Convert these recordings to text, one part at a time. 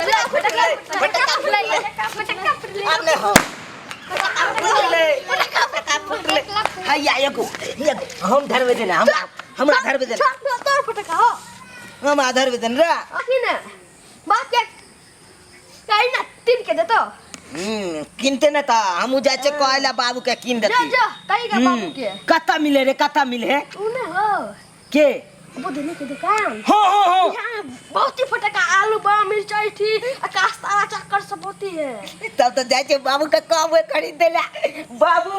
फटाका फुटले अरे हो फटाका फुटले हैया एगो हम धरबे देना हमरा धरबे देना तोर फटाका हो हम धरबे देना रे अखनी ना बाप के काई ना तीन के देतो किनते न ता हमू जाय छे कहला बाबू के किन देती जा काई का बाबू के कत्ता मिले रे कत्ता मिले उ ना हो के बुधनी के दुकान हो यहाँ बहुत ही फटाका आलू बम मिर्चाई थी आकाश तारा चक्कर सब होती है तब तो जाय छे बाबू के कहबे खरीद देला बाबू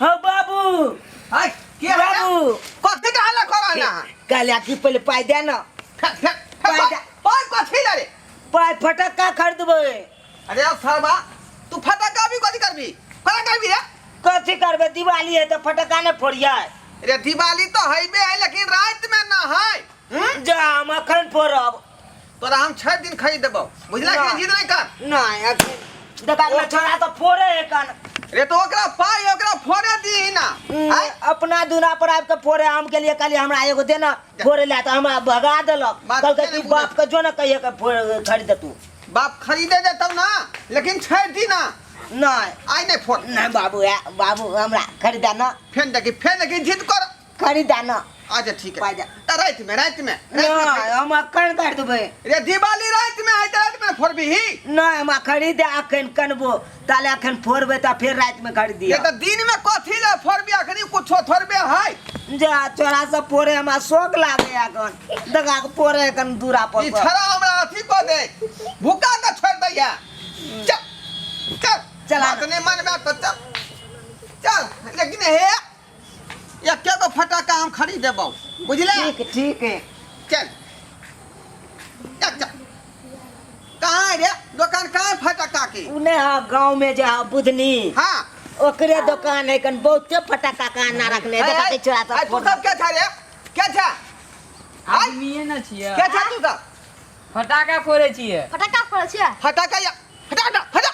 हो बाबू हाय के बाबू कते का हल्ला कराना काले की पहले पाई दे ना पाय कथि रे पाई फटाका खरीदबे अरे अब सरबा तू फटाका भी कथि करबी करा करबी रे कथि करबे दिवाली है तो फटाका न फोड़िया रे दिवाली तो हईबे है लेकिन रात में ना है जा हम अखन फोड़ब तोरा हम 6 दिन खरीद देबो बुझला कि जिद नहीं कर नहीं दुकान में छोड़ा तो फोड़े है कन रे तो ओकरा पाई ओकरा फोड़े दी ना अपना दूना पर आब के फोड़े हम के लिए कल हमरा एगो देना फोड़े ला तो हमरा भगा देलक कल के की बाप के जो न कहिए के खरीद तू बाप खरीदे दे तब ना लेकिन 6 दिन ना नहीं आई नहीं फोड़ नहीं बाबू हमरा खरीदा ना फेन देखी जिद कर खरीदा ना अच्छा ठीक है पाजा रात में नहीं हम अखन कर देबे रे दिवाली रात में आई रात में फोड़बी ही नहीं हम खरीदे अखन कनबो ताले अखन फोड़बे त फिर रात में खरीद दिया ये तो दिन में कथि ले फोड़बी अखनी कुछो थोड़बे है जा चोरा सब फोड़े हमरा शौक लागे अखन दगा के फोड़े कन दूरा पर ई छरा हमरा अथी को दे भूका के छोड़ दैया चल चला नहीं मानबे तो चल लेकिन हे या के को फटाका हम खरीद देबो बुझले ठीक है चल चल कहां है रे दुकान कहां है फटाका की उने गांव में जा बुधनी हां ओकरे दुकान है कन बहुते फटाका का ना रखने देखा के चोरा तू सब सब क्या था रे क्या था आदमीए न छिए क्या था तू सब फटाका फोड़े छिए फटाका फोड़े छिए फटाका या हटा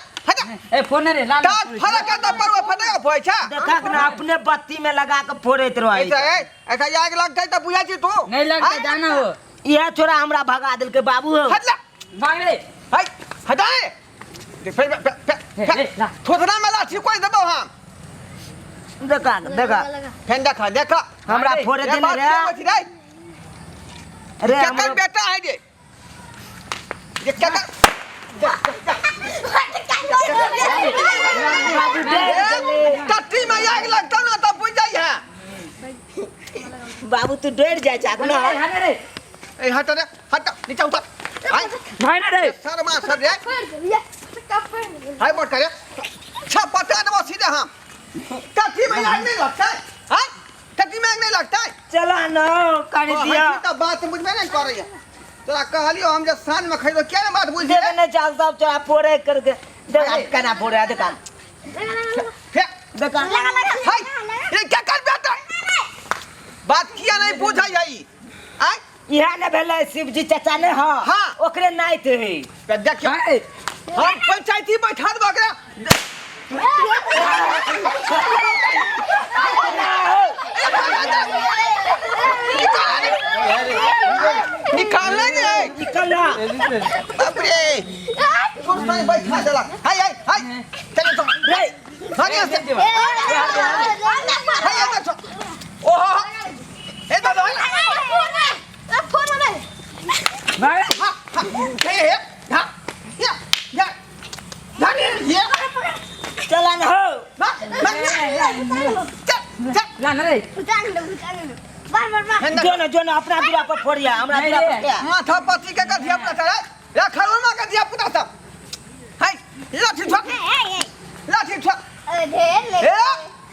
ए फोन रे लाल दांत फटाका तो पर फटाका फोय छा देखा के ना अपने बत्ती में लगा के फोड़त रही ऐसा आग लग गई तो बुझा छी तू नहीं लगता जाना हो यह छोरा हमरा भगा दिल के बाबू हो हट ले भाग रे हाय हटाए थोड़ा में लाठी कोई दबो हम देखा फेन देखा हमरा फोड़े देने रे अरे क्या कर बेटा है ये क्या कर टट्टी में आग लगता ना तो बुझ जाई है बाबू तू डर जाय चाक ना रे ए हट रे हट नीचे उतर हाय भाई ना रे शर्मा सर रे फटाका फोड़ हाय बोल करे छा पटा दो सीधे हम टट्टी में आग नहीं लगता है हां टट्टी में आग नहीं लगता है चला ना कर दिया तो बात समझ में नहीं कर रही है तोरा कहलियो हम जे सान में खइलो क्या बात बुझ ले देने चाल सब चोरा फोड़े करके देखा कना फोड़े दुकान दुकान हाय ये क्या कर बेटा बात किया नहीं बुझा यही आ यह ने भेले शिवजी चाचा ने हां हाँ। ओकरे नाइत है तो देखियो हम पंचायती बैठा दबो एकरा निकालेंगे निकला बाप रे कौन सा बैठा देला हाय हाय हाय चलो तो रे हाय से हाय ना ओहो ए दादा फोड़ रे भाग हे हे हा या ये चला ना हो ला ना रे जो ना अपना दूरा पर फोड़िया हमरा दूरा पर क्या माथा पति के कथिया अपना चढ़ा रे खरुमा के दिया पुता सब हाय लाठी ठोक ए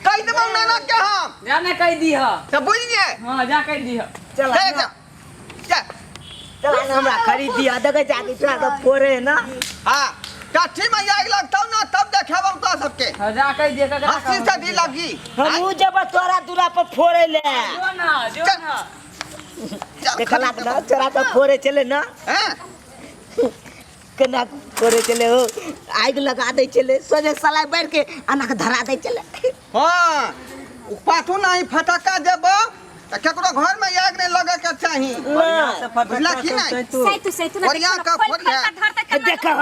कई दबा नाना के हम जाने कह दी ह सब बुझ गए हां जा कह दी ह चला ना चला ना हमरा खरीद दिया देखे जाके चोरा के फोड़े ना हां काठी में आग लगता ना तब देखाबम तो सबके जा कह दे का हंसी से दी लगी हमू जब तोरा दूरा पर फोड़े ले जो ना देखला ना चोरा के फोड़े चले ना हैं केना फोड़े चले हो आग लगा दे चले सोजे सलाई बैठ के आना के धरा दे चले हां पाठो नहीं फटाका देबो केकरो घर में आग नहीं लगे के चाहिए बुझला कि नहीं सैतु बढ़िया का बढ़िया देखा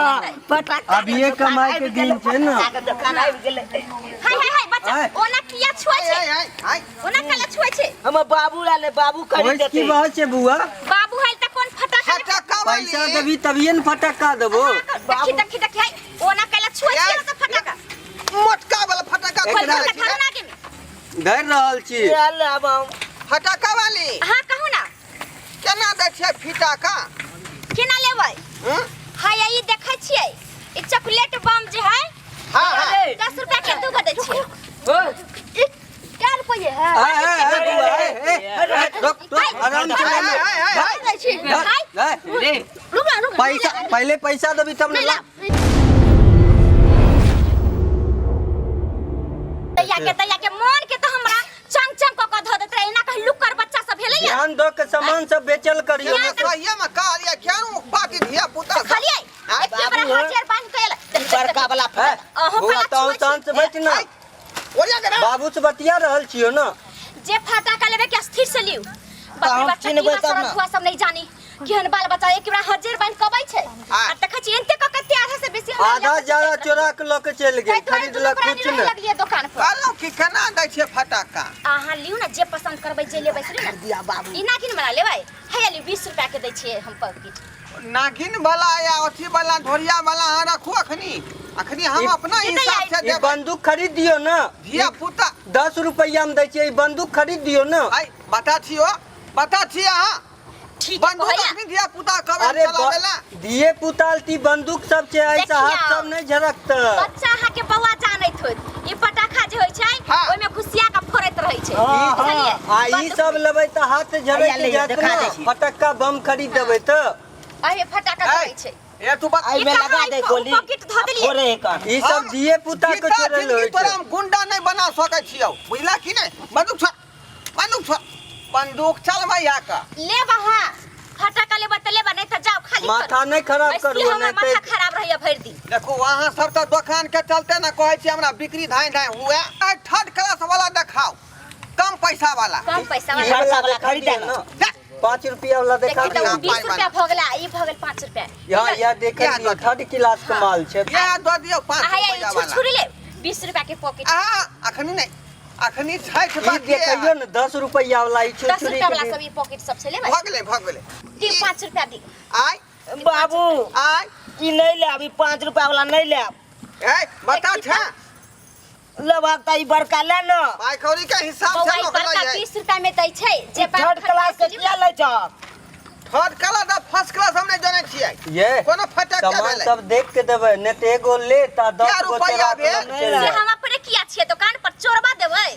पटाखा अब ये कमाई के दिन छे ना दुकान आबि गेलै हाय बच्चा ओना किया छुए छे हाय ओना काला छुए छे हम बाबू लाले बाबू खरीद ओइ की देते बात छे बुआ बाबू है त कोन फटाका फटाका पैसा वाली देबी तभिए न फटाका देबो देखी हाय ओना काला छुए छे त फटाका मोटका वाला फटाका खोल खोल के खाना के धर रहल छी चल अब फटाका वाली हां कहू ना केना दै छै फटाका केना लेबै हाय ई देखै छियै ई चॉकलेट बम जे है हां हां 10 रुपया के दू दै छियै क्या रुपये है बुआ रुक आराम से दै छी हाय रुक पैसा पहले पैसा देबी तब ना दैया के मन के तो हमरा चंग चंग क ध देत रहे ना कहि लुकर बच्चा सब भेलै या ध्यान दो के सामान सब बेचल करियो कहिया में कहलिया केनु बाकी धिया पुता खालिए एक बड़ा हजार बांध के बड़का वाला बुआ तो शांत से बैठ ना ओरिया के बाबू से बतिया रहल छियो ना जे फटाका लेबे के स्थिर से लियो बाकी हम बच्चा चिन्हबै की तब सब ना। हुआ सब नहीं जानी केहन बाल बच्चा एक बड़ा हजार बांध कबै छै आ देखै छी एते क कते आधा से बेसी आधा ज्यादा चोरा के लोग चल गए खरीद ला कुछ ना लगिए दुकान पर कहलो कि केना दै छै फटाका अहाँ लियो ना जे पसंद करबै जे लेबै से ना दिया बाबू ई ना किन बना लेबै हे लियो 20 रुपया के दै छियै हम पैकेट नागिन वाला या अथी वाला ढोरिया वाला अहाँ रखू अखनी हम अपना हिसाब से ये देबै बंदूक खरीद दियो ना धिया पुता 10 रुपया में दै छियै बंदूक खरीद दियो ना आई बता छियो अहाँ ठीक है बंदूक भैया अखनी धिया पुता कबे अरे चलावेला दिए पुतालती बंदूक सब छै ऐसा हाथ देखियौ। सब नहीं झरकत बच्चा अहाँ के बौआ जानैत होत ई पटाखा जे होय छै हाँ। ओय में खुशिया का फोड़ैत रहै छै हाँ, बुझलियै आ ई सब लेबै त हाथ से झरक ले, जात देखा ना दै छी। फटक्का बम खरीद देबै त अहे फटाका रहै छै ए तू आई में लगा दे गोली पॉकेट धऽ देलियै थोड़े एक ई सब दिए पुता के चोरल होय तोरा छै हम गुंडा नहीं बना सकै छियौ बुझला कि नहीं बंदूक चल भैया का ले बहा फटाका लेबा त लेबा नहीं त जाओ खाली माथा नहीं खराब करू हमर नहीं माथा त खराब रहैया भरि दिन देखो वहाँ सब तो दुकान के चलते ना कहै छी हमरा बिक्री धाई हुए थर्ड क्लास वाला देखाओ कम पैसा वाला कम पैसा ई वाला वाला वाला खरीद खरीदा ना जा। 5 रुपया वाला देखा देखि दियो त 20 रुपया भ गेला ई भ गेल 5 रुपया यहाँ देखै यहाँ दियो थर्ड क्लास के माल छै ये दो दियो 5 आहा रुपया वाला छुरी ले 20 रुपया के पॉकेट अखनी नहीं अखनी 60 ई बाकी देखियो ना 10 रुपया वाला ई 10 छुरी रुपया वाला सब ई पॉकेट सब से लेबै भग गेले दी 5 रुपया दी आई बाबू आई ई नहीं ले अभी 5 रुपया वाला नहीं ले ए बता था लेबाक त ई बड़का ले न भाई खौरी के हिसाब बौआ से ई लोग बड़का लै 20 रुपया में दै छै जे थर्ड क्लास के किया ले छ थर्ड क्लास और फर्स्ट क्लास हमने जाने छियै ये कोनो फटक के सामान भेलै सब देख के देबै ने त एगो ले ता 10 क्या गो रुपया चोरा के भेल? लोग चल से जाए हम अपने किया छियै दुकान पर चोरबा देबै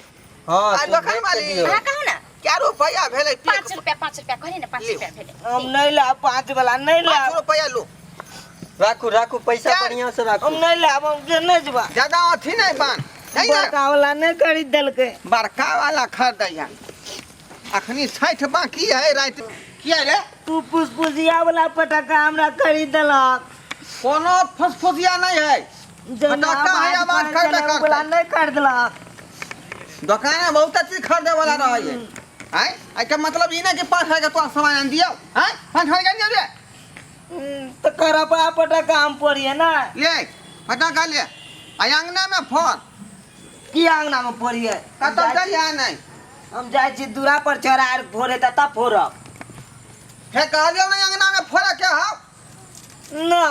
हां आ तू दुकान देख के वाली। दियो अहाँ कहू ना क्या रुपया भेलै 5 रुपया कहली ना 5 रुपया भेलै हम नहीं ले 5 वाला नहीं ले 5 रुपया लो राखू पैसा क्या? बढ़िया से राखू हम नहीं ले हम जे नहीं जबा ज्यादा अथी नहीं बान नहीं ना बड़का वाला नहीं खरीद देलकै बड़का वाला खरीदैया अखनी 60 बाकी है रात किया रे तू पुसपुसिया वाला पटाखा हमरा खरीद देलक कोनो फसफसिया नहीं है पटाखा है, आवाज खरीदे करतै। वाला नहीं खरीद देलक दुकान में बहुत चीज खरीदे वाला रहे है हैं आई का मतलब ई ना कि 5 का तो सामान दियो हैं 5 का दियो रे तो करपा पटाखा हम पड़िए ना ले फटाका ले आई अंगना में फोन की अंगना में पड़िए कतौ जाइया नहीं हम जाय छी दूरा पर चढ़ार फोड़े तब फोड़ब हे कहलियो नहीं अंगना में फोड़ा के हो ना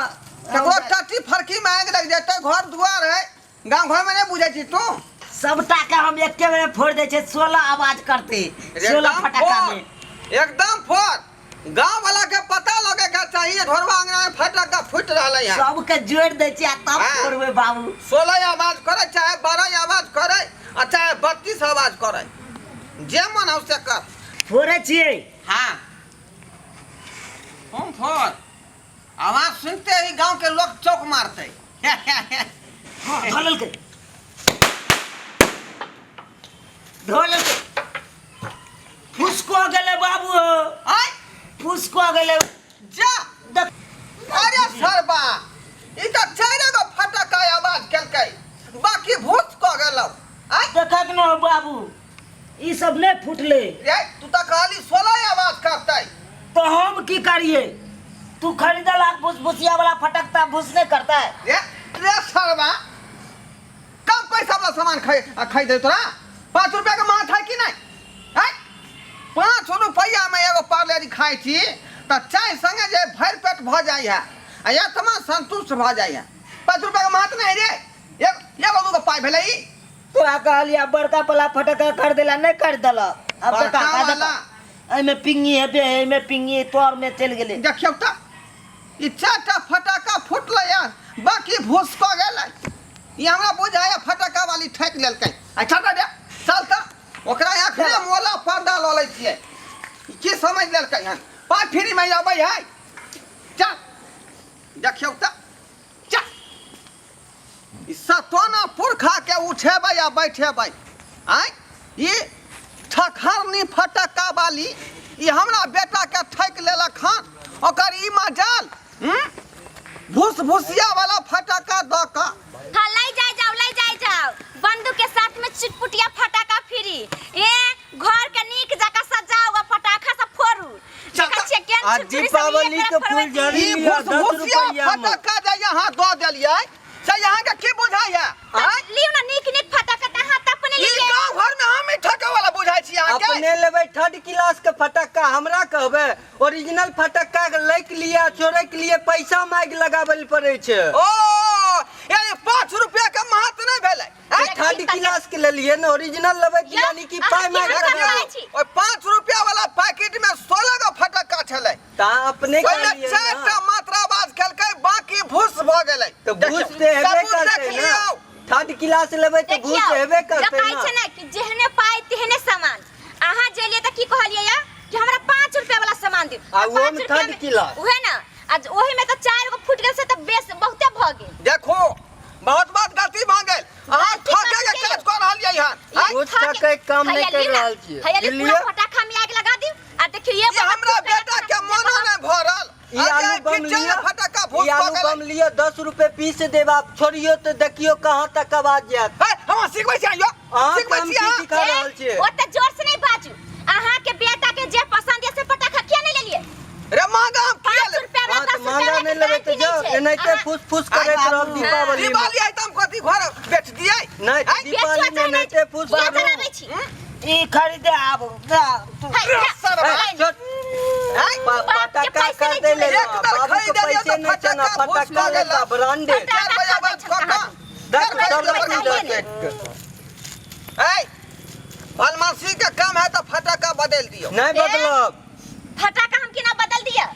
ककरो टट्टी फरकी में आग लग जेतै घर दुआर है गांव घर में नहीं बुझै छी तू सबटा के हम एके बेर फोड़ दे छे 16 आवाज करते 16 फटाका में एकदम फोड़ गांव वाला के पता लगे के चाहिए ढोरवा अंगना में फटाका फूट रहले है सबके जोड़ दे छी आ तब हाँ। फोड़बे बाबू 16 आवाज करे चाहे 12 आवाज करे आ चाहे 32 आवाज करे जे मन हो से कर फोड़े छिए हां हम फोड़ आवाज सुनते ही गांव के लोग चौक मारते ढोलल के ढोलल के फुसको गेले बाबू आय फुसको गेले जा देख अरे सरबा ई त चारे गो फटाका आवाज केलकै बाकी भूत क गेलौ आय देखक न बाबू ई सब नहीं फुटले रे तू तो खाली 16 आवाज करता तो हम की करिए? तू खरीदला भूसिया वाला फटकता भूस नहीं करता है। रे सरवा कम पैसा वाला सामान खाई दे तोरा 5 रुपया का माथ है कि नहीं है 5 रुपया में एगो पार्ले खाई छी तो चाय संगे जे भर पेट भ जाई है आ या तमाम संतुष्ट भ जाई है 5 रुपया का माथ नहीं रे एगो दूगो पाई भेलै ई तोरा कहलिया बड़का वाला फटका खरीदेला नहीं खरीदल अब तो का वाला एमे पिंगी है बे एमे पिंगी तोर में चल गेले देखियो त ई 4टा फटाका फुटले यार बाकी भूस क गेलै ई हमरा बुझाया फटाका वाली ठेक लेलकै आ छटा दे चल त ओकरा आखरे मोला पर्दा ल लै छियै की समझ लेलकै हन पा फ्री में आबै है चल देखियो त चल ई सतोना पुरखा के उठेबै आ बैठेबै आय ई ठखरनी फटाका वाली ई हमरा बेटा के ठेक लेलक हन ओकर ई मजाल भूस भूसिया वाला फटाका द का हां ले जाओ बंदूक के साथ में चिटपुटिया फटाका फ्री ए घर के नीक जगह सजाओ फटाका सब फोड़ू देखा छिए केन आज दीपावली के फूल जड़ी ई लिया भूस 10 भूसिया रुपया में फटाका जे यहाँ द देलियै से यहाँ के की बुझाइया लियो ना नीक फटाका त हाथ अपने ई लिए गांव घर में हम ही ठके वाला बुझाइ छी यहाँ के अपने लेबै 3rd क्लास के फटक्का हमरा कहबे ओरिजिनल फटक्का ले के लिए चोरे के लिए पैसा मांग लगाबल पड़े छै ओ यानी 5 रुपया के महत्व नहीं भेलै 3rd क्लास के ले लिए ना ओरिजिनल लेबै यानी कि पाई मांग लगाबे ओय 5 रुपया वाला पैकेट में 16 गो फटक्का छलै ता अपने के ओइमे लिए 4टा मात्रा आवाज खेलकै बाकी भूस भ गेलै तो भूस ते हेबे करते ना 3rd क्लास लेबै तो भूस हेबे करते कहै छै ना कि जेहने पाई तेहने सामान अहाँ जे लिए त की कहलिए या कि हमरा 5 रुपया वाला सामान दे आ वो में 3rd क्लास उहे ना आज ओही में तो 4 गो फुट गेल से त बेस बहुते भ गेल देखो बहुत बात गलती भ गेल अहाँ ठके के काज कर रहलियै हन कुछ ठके काम नहीं कर रहल छी दिल्ली फटाका में आग लगा दी आ देखिए ये हमरा बेटा के मनो नहीं भरल ई आलू बम लिया फटाका भूस ई आलू बम लिया 10 रुपए पीस देब आप छोड़ियो तो देखियो कहां तक आवाज जात हम सिखबै छी यो सिखबै काम छी की सिखा रहल छी ओते जोर से नहीं बाजू अहाँ के बेटा के जे पसंद है से फटाका किया नहीं ले लिए रे मांगा हम 5 रुपया में 10 मांगा नहीं लेबे तो जाओ एनाइते फुस फुस करैत रहब दीपावली में दिवाली आई त हम कथि घर बेच दियै नहीं दीपावली में एनाइते फुस क्या करब कराबै छी ई खरीदे आब फटाका खरीदे ले बाबू के पैसे नहीं चना फटाका लेता ब्रांडेड 4 बजे बाद फटाका 10 ए फलमासी के काम है तो फटाका बदल दियो नहीं बदलब फटाका हम केना बदल दिया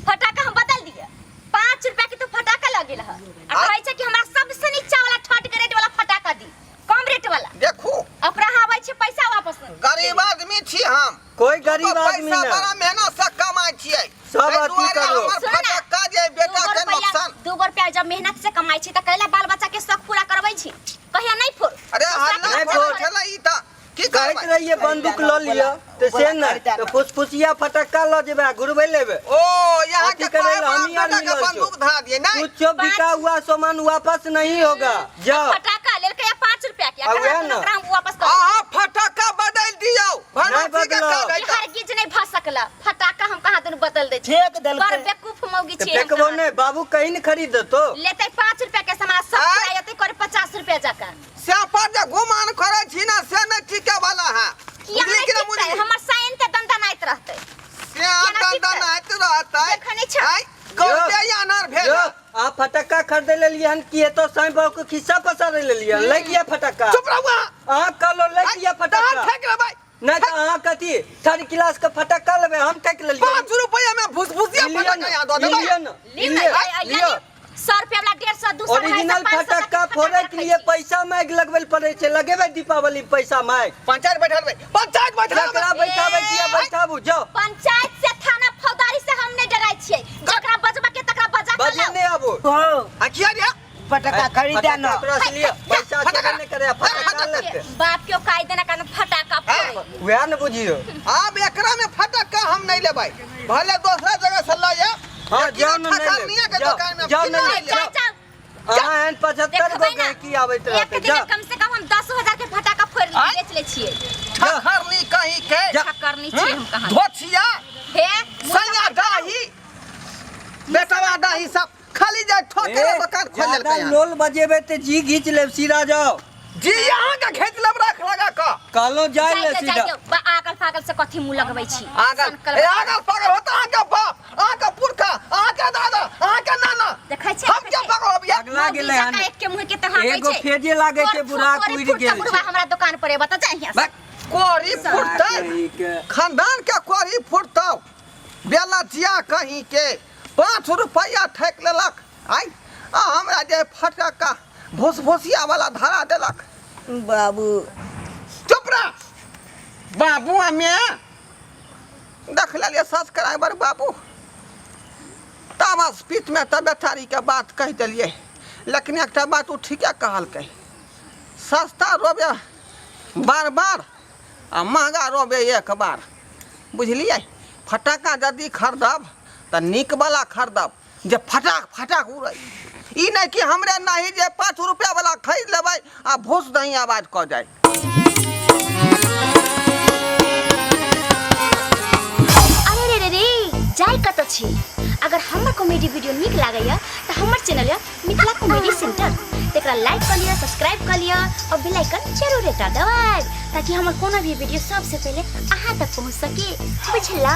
फटाका हम बदल दिया 5 रुपया के तो फटाका लगेल है आ कहै छै कि हमरा सबसे नीचा वाला 3rd ग्रेड वाला फटाका दी कम रेट वाला देखो अपना आबै छै पैसा वापस गरीब आदमी छी हम कोई गरीब आदमी पैसा नहीं बड़ा मेहनत से कमाई छियै सब अथी करो फटाका जे बेटा के नुकसान 2 रुपया जब मेहनत से कमाई छी त कैला बाल बच्चा के शौक पूरा करबै छी कहिया नहीं फोड़ अरे हल्ला नहीं फोड़ फोड़। छला ई त की कहत करबै रहिए बंदूक ल लियो तो से नहीं तो फुसफुसिया फटक्का ल जेबे घुरबै लेबे ओ यहाँ अथी के करे कोई ला, हम यार बेटा के मिलल बंदूक धा दिए नहीं कुछ बिका हुआ सामान वापस नहीं होगा जाओ फटाका लेल के 5 रुपया के अब वह ना। अगर हम वापस कर आहा फटाका बदल दियो भनसी के बदलो। काम है हर गिज नहीं भ सकला फटाका हम कहां दिन बदल दे छी फेंक देलकै। पर बेवकूफ मौगी तो छी फेंकबो नहीं बाबू कहीं नहीं खरीद तो लेते 5 रुपया के सामान सब आय। पूरा येते करे 50 रुपया जाका से पर जे गुमान करे छी ना से नहीं ठीके वाला है किया बुझली कि ना नहीं बुझली हमर साइन ते दंदा नाइत रहते से दंदा नाइत रहता है देखने छ आई कौन या अनार भेल जो आप फटक्का खरीदे ले लिए हन किए तो साईं बाबू को खिस्सा पसारे ले लिए ले गया फटक्का चुप रहो हां कलो ले गया फटक्का फेंक रे भाई नहीं तो हां कथी 3rd क्लास का फटक्का लेबे हम फेंक ले लिए 5 रुपया में भुसभुसिया फटाका यहाँ दो देबै लियो 100 रुपया वाला 150 200 ओरिजिनल फटक्का फोड़े के लिए पैसा मांग लगबे पड़े छै लगेबे दीपावली पैसा मांग पंचायत बैठाबे पंचायत जकरा बैठाबे किया बैठाबू जाओ पंचायत से थाना फौजदारी से हम नहीं डराई छियै जकरा बजबा के तकरा बजा के बजे लाओ नहीं आबू हो अखिया रे फटका खरीदे न फटक्का से लिया पैसा फटक्का। चोरी नहीं करे फटक्का लेते बाप के काई देना का फटाका फोड़े वह न बुझियो अब एकरा में फटक्का हम नहीं लेबै भले दूसरा जगह से ल जा हां जाओ न ठकानिया के दुकान में जाओ न कितना ले ले जा हां 75 गो गए की आबे एक रहते दिन जा कम से कम हम 10,000 के फटाका फोड़ बेच ले छियै ठखरनी कहीं के करनी चाहिए हम कहां धोतिया हे सैया दाही बेटवा दाही सब खाली जाए ठोके दुकान खोल ज्यादा लेलकै लोल बजेबे ते जी घीच लेब सीधा जाओ जी यहाँ का खेत लब रख लगा का कहलो जाय ले सीधा आगल फागल से कथी मुंह लगबै छी आगल पागल होता आगे बाप आगे पुरखा आगे दादा आगे नाना देखै छै हम क्या पागल हो बिया अगला गेले हन एक के मुंह के तहा कहै छै एगो फेजे लागे छै बुढ़ा कुइर गेल बुढ़वा हमरा दुकान पर बता जा यहाँ कोरी फुटता खानदान के कोरी फुटता बेला जिया कहीं के 5 रुपया ठेक लेलक आई आ हमरा जे फटका भोसभोसिया वाला धरा देलक बाबू चुप रह बाबू हमें देख लिया सब्सक्राइबर बाबू तामस पीठ में तबेतारी के बात कह दिलिए लेकिन एक बात उ ठीके कहलकै सस्ता रोबे बार बार आ महंगा रोबे एक बार बुझलिए फटाका यदि खरीदब तो निक वाला खरीदब जे फटाक फटाक उड़ै ई नहीं कि हमरे नहीं जे 5 रुपया वाला खरीद लेबै आ भूस दही आवाज क जाए अरे रे रे जाय कत छी अगर हमर कॉमेडी वीडियो निक लागैया त हमर चैनल या मिथिला कॉमेडी सेंटर तेकरा लाइक कर लिया सब्सक्राइब कर लिया और बेल आइकन जरूर दबा दबाए ताकि हमर कोनो भी वीडियो सबसे पहले अहां तक पहुंच सके बुझला